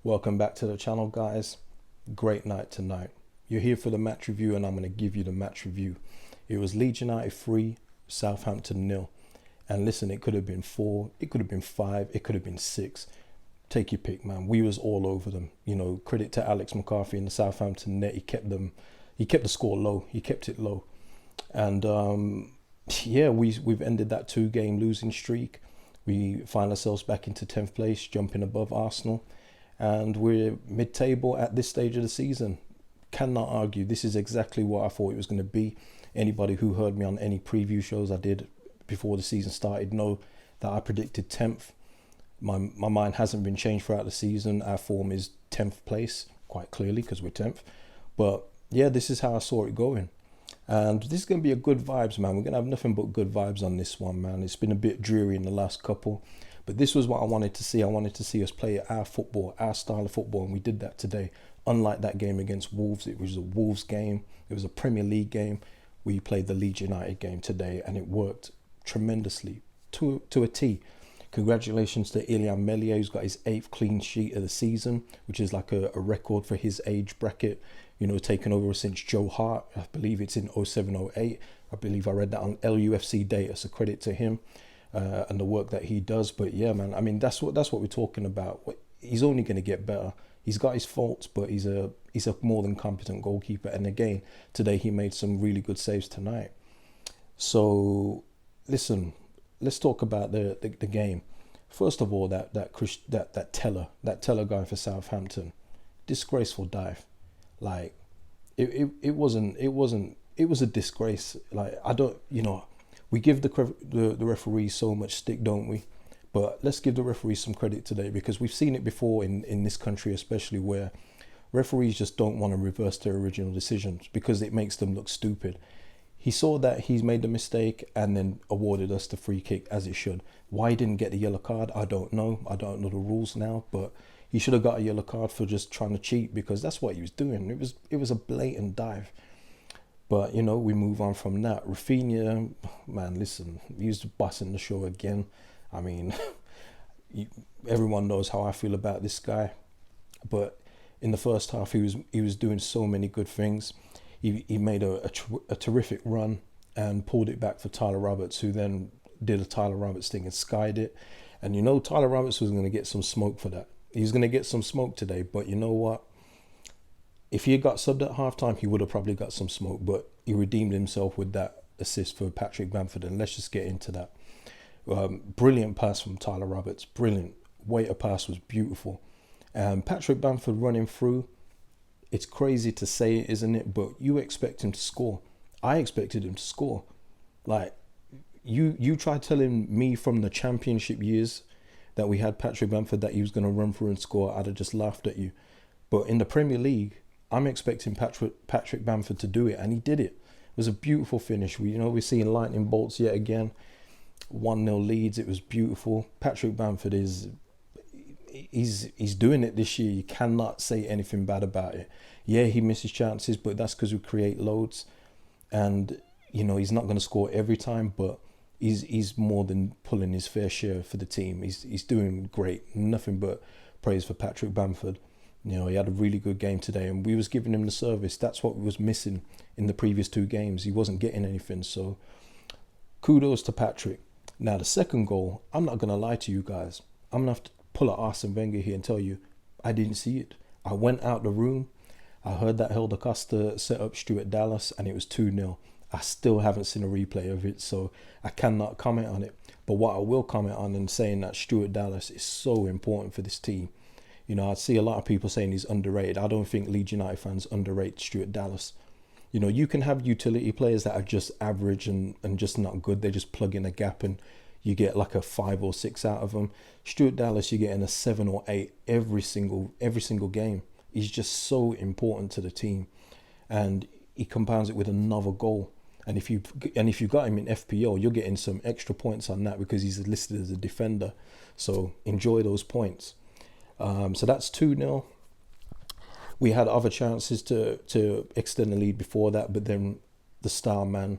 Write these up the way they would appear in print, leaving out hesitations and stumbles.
Welcome back to the channel, guys. Great night tonight. You're here for the match review, and I'm going to give you the match review. It was Leeds United 3, Southampton 0. And listen, it could have been 4, it could have been 5, it could have been 6. Take your pick, man. We was all over them. You know, credit to Alex McCarthy in the Southampton net. He kept the score low. He kept it low. And yeah, we've ended that 2-game losing streak. We find ourselves back into 10th place, jumping above Arsenal. And we're mid-table at this stage of the season. Cannot argue. This is exactly what I thought it was going to be. Anybody who heard me on any preview shows I did before the season started know that I predicted 10th. My mind hasn't been changed throughout the season. Our form is 10th place, quite clearly, because we're 10th. But yeah, this is how I saw it going. And this is going to be a good vibes, man. We're going to have nothing but good vibes on this one, man. It's been a bit dreary in the last couple. But this was what I wanted to see. I wanted to see us play our football, our style of football. And we did that today. Unlike that game against Wolves, it was a Wolves game. It was a Premier League game. We played the Leeds United game today, and it worked tremendously to a T. Congratulations to Ilian Melia, who's got his 8th clean sheet of the season, which is like a record for his age bracket. You know, taken over since Joe Hart. I believe it's in 07-08. I believe I read that on LUFC data, so credit to him and the work that he does. But yeah, man, I mean, that's what we're talking about. He's only going to get better. He's got his faults, but he's a more than competent goalkeeper. And again, today he made some really good saves tonight. So listen, let's talk about the game. First of all, that teller guy for Southampton, disgraceful dive. Like it was a disgrace. Like, I don't, you know, we give the referees so much stick, don't we? But let's give the referees some credit today, because we've seen it before in this country, especially, where referees just don't want to reverse their original decisions because it makes them look stupid. He saw that he's made the mistake and then awarded us the free kick, as it should. Why he didn't get the yellow card, I don't know. I don't know the rules now, but he should have got a yellow card for just trying to cheat, because that's what he was doing. It was a blatant dive. But, you know, we move on from that. Raphinha, man, listen, he was busting the show again. I mean, everyone knows how I feel about this guy. But in the first half, he was doing so many good things. He made a terrific run and pulled it back for Tyler Roberts, who then did a Tyler Roberts thing and skied it. And you know, Tyler Roberts was going to get some smoke for that. He's going to get some smoke today. But you know what? If he had got subbed at halftime, he would have probably got some smoke. But he redeemed himself with that assist for Patrick Bamford. And let's just get into that. Brilliant pass from Tyler Roberts. Brilliant. Waiter pass was beautiful. Patrick Bamford running through. It's crazy to say it, isn't it? But you expect him to score. I expected him to score. Like, you tried telling me from the championship years that we had Patrick Bamford that he was going to run through and score, I'd have just laughed at you. But in the Premier League, I'm expecting Patrick Bamford to do it, and he did it. It was a beautiful finish. We're seeing lightning bolts yet again. 1-0 Leeds. It was beautiful. Patrick Bamford he's doing it this year. You cannot say anything bad about it. Yeah, he misses chances, but that's because we create loads. And you know, he's not going to score every time, but he's more than pulling his fair share for the team. He's doing great. Nothing but praise for Patrick Bamford. You know, he had a really good game today, and we was giving him the service. That's what was missing in the previous 2 games. He wasn't getting anything. So kudos to Patrick. Now, the second goal, I'm not going to lie to you guys. I'm going to have to pull a Arsene Wenger here and tell you, I didn't see it. I went out the room. I heard that Helder Costa set up Stuart Dallas, and it was 2-0. I still haven't seen a replay of it, so I cannot comment on it. But what I will comment on, and saying that Stuart Dallas is so important for this team. You know, I see a lot of people saying he's underrated. I don't think Leeds United fans underrate Stuart Dallas. You know, you can have utility players that are just average and just not good. They just plug in a gap and you get like a 5 or 6 out of them. Stuart Dallas, you're getting a 7 or 8 every single game. He's just so important to the team, and he compounds it with another goal. And if you got him in FPL, you're getting some extra points on that because he's listed as a defender. So enjoy those points. So that's 2-0. We had other chances to extend the lead before that, but then the star man,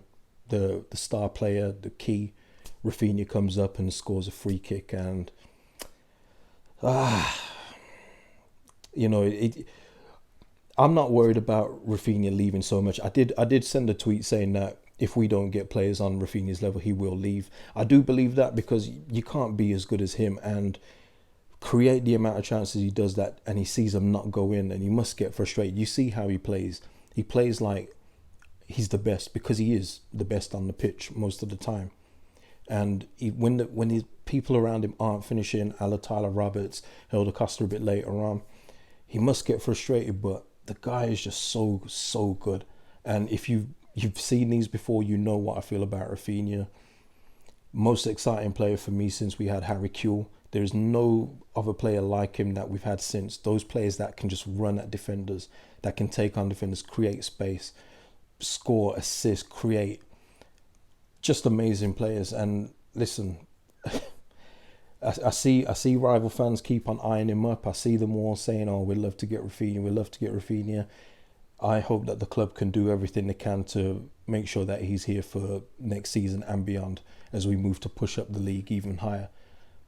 the star player, the key, Raphinha comes up and scores a free kick, and You know, I'm not worried about Raphinha leaving so much. I did send a tweet saying that if we don't get players on Raphinha's level, he will leave. I do believe that, because you can't be as good as him and create the amount of chances he does that, and he sees them not go in, and he must get frustrated. You see how he plays. He plays like he's the best, because he is the best on the pitch most of the time. And when his people around him aren't finishing, a la Tyler Roberts, Helder Costa a bit later on, he must get frustrated. But the guy is just so good. And if you've seen these before, you know what I feel about Raphinha. Most exciting player for me since we had Harry Kewell. There's no other player like him that we've had since. Those players that can just run at defenders, that can take on defenders, create space, score, assist, create. Just amazing players. And listen, I see rival fans keep on eyeing him up. I see them all saying, "Oh, we'd love to get Raphinha. We'd love to get Raphinha." I hope that the club can do everything they can to make sure that he's here for next season and beyond, as we move to push up the league even higher.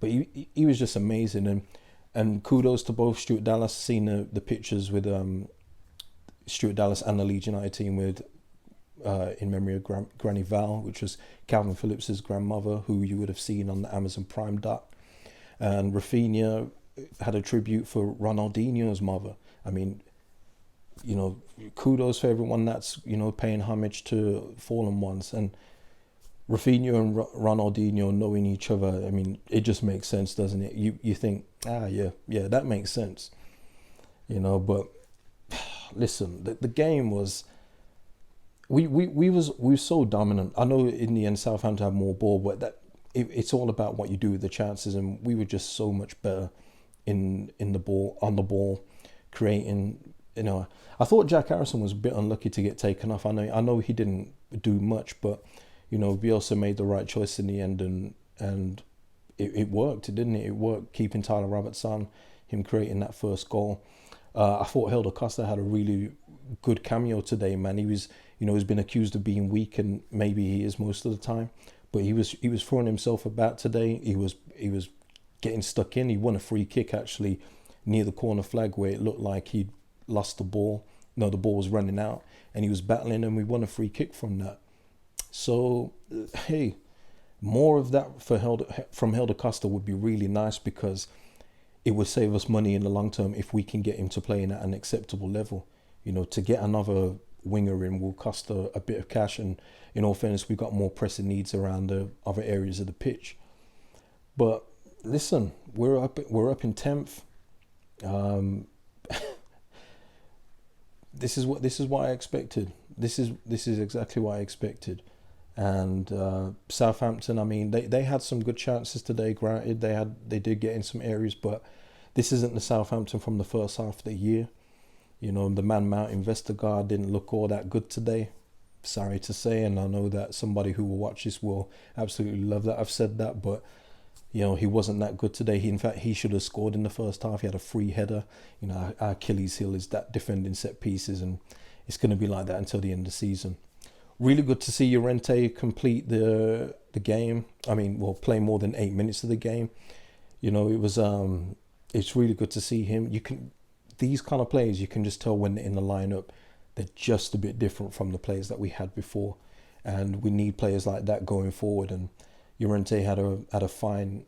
But he was just amazing, and kudos to both Stuart Dallas. Seen the pictures with Stuart Dallas and the Leeds United team with in memory of Granny Val, which was Calvin Phillips's grandmother, who you would have seen on the Amazon Prime doc. And Raphinha had a tribute for Ronaldinho's mother. I mean, you know, kudos for everyone that's, you know, paying homage to fallen ones. And Raphinha and Ronaldinho knowing each other, I mean, it just makes sense, doesn't it? You think, yeah, that makes sense, you know. But listen, the game was, we were so dominant. I know in the end Southampton had more ball, but it's all about what you do with the chances, and we were just so much better in the ball, on the ball, creating. You know, I thought Jack Harrison was a bit unlucky to get taken off. I know he didn't do much, but you know, Bielsa made the right choice in the end, and it worked, didn't it? It worked, keeping Tyler Roberts on, him creating that first goal. I thought Helder Costa had a really good cameo today, man. He was, you know, he's been accused of being weak, and maybe he is most of the time, but he was throwing himself about today. He was getting stuck in. He won a free kick actually near the corner flag where it looked like he'd lost the ball. No, the ball was running out, and he was battling, and we won a free kick from that. So, hey, more of that from Helder Costa would be really nice, because it would save us money in the long term if we can get him to playing at an acceptable level. You know, to get another winger in will cost a bit of cash, and in all fairness, we've got more pressing needs around the other areas of the pitch. But listen, we're up in 10th. This is what I expected. This is exactly what I expected. And Southampton, I mean, they had some good chances today. Granted, they did get in some areas, but this isn't the Southampton from the first half of the year. You know, the man Mountain Vestergaard didn't look all that good today. Sorry to say, and I know that somebody who will watch this will absolutely love that I've said that, but you know, he wasn't that good today. In fact, he should have scored in the first half. He had a free header. You know, our Achilles heel is that defending set pieces, and it's going to be like that until the end of the season. Really good to see Llorente complete the game. I mean, well, play more than 8 minutes of the game. You know, it was it's really good to see him. These kind of players, you can just tell when they're in the lineup, they're just a bit different from the players that we had before, and we need players like that going forward. And Llorente had a fine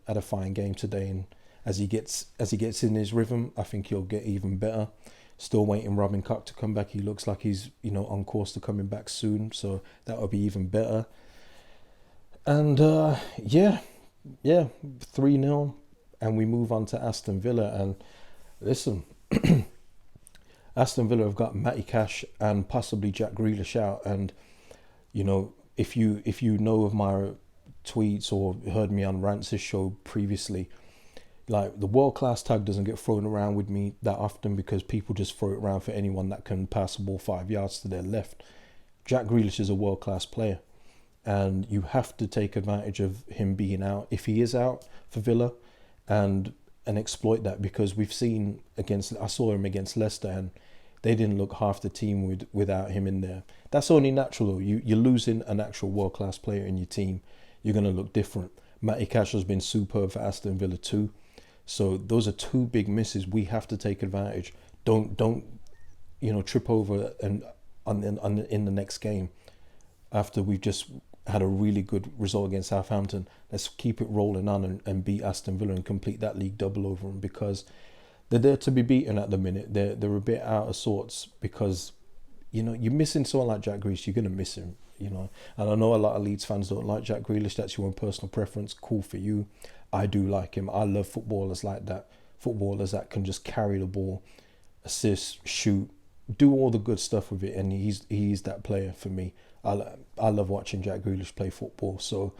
game today, and as he gets in his rhythm, I think he'll get even better. Still waiting Robin Koch to come back. He looks like he's, you know, on course to coming back soon, so that will be even better. And yeah, 3-0, and we move on to Aston Villa. And listen, Aston Villa have got Matty Cash and possibly Jack Grealish out, and you know, if you know of my tweets or heard me on Rance's show previously, like, the world-class tag doesn't get thrown around with me that often, because people just throw it around for anyone that can pass the ball 5 yards to their left. Jack Grealish is a world-class player, and you have to take advantage of him being out, if he is out for Villa, and exploit that, because we've seen I saw him against Leicester, and they didn't look half the team without him in there. That's only natural though. You're losing an actual world-class player in your team. You're going to look different. Matty Cash has been superb for Aston Villa too. So those are two big misses. We have to take advantage. Don't trip over and in the next game after we've just had a really good result against Southampton. Let's keep it rolling on and beat Aston Villa and complete that league double over them, because they're there to be beaten at the minute. They're a bit out of sorts because you're missing someone like Jack Grealish. You're gonna miss him. And I know a lot of Leeds fans don't like Jack Grealish. That's your own personal preference. Cool for you. I do like him. I love footballers like that. Footballers that can just carry the ball, assist, shoot, do all the good stuff with it. And he's that player for me. I love watching Jack Grealish play football. So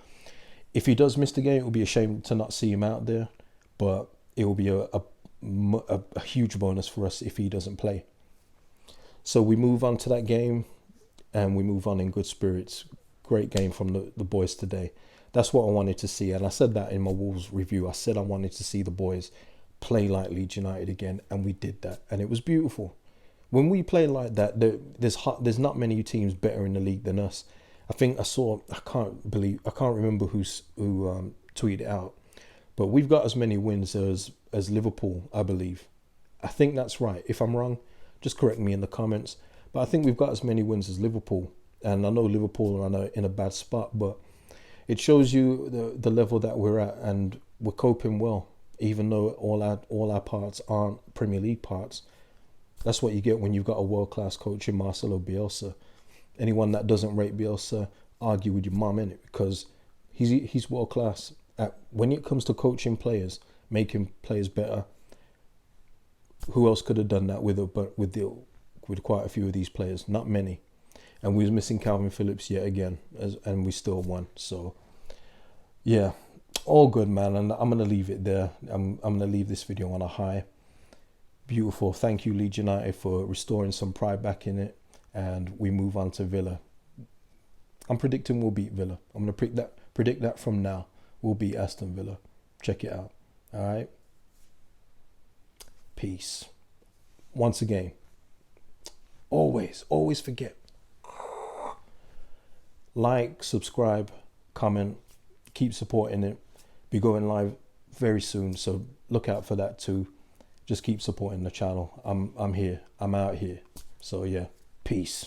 if he does miss the game, it will be a shame to not see him out there. But it will be a huge bonus for us if he doesn't play. So we move on to that game and we move on in good spirits. Great game from the boys today. That's what I wanted to see. And I said that in my Wolves review. I said I wanted to see the boys play like Leeds United again. And we did that. And it was beautiful. When we play like that, there's not many teams better in the league than us. I think I can't remember who tweeted it out. But we've got as many wins as Liverpool, I believe. I think that's right. If I'm wrong, just correct me in the comments. But I think we've got as many wins as Liverpool. And I know Liverpool are in a bad spot, but it shows you the level that we're at, and we're coping well, even though all our parts aren't Premier League parts. That's what you get when you've got a world-class coach in Marcelo Bielsa. Anyone that doesn't rate Bielsa, argue with your mum, innit? Because he's world-class. When it comes to coaching players, making players better, who else could have done that with quite a few of these players? Not many. And we was missing Calvin Phillips yet again, and we still won. So, yeah, all good, man. And I'm going to leave it there. I'm going to leave this video on a high. Beautiful. Thank you, Leeds United, for restoring some pride back in it. And we move on to Villa. I'm predicting we'll beat Villa. I'm going to predict that from now. We'll beat Aston Villa. Check it out. All right. Peace. Once again, always forget. Like, subscribe, comment, keep supporting it. Be going live very soon, so look out for that too. Just keep supporting the channel. I'm here. I'm out here. So yeah, peace.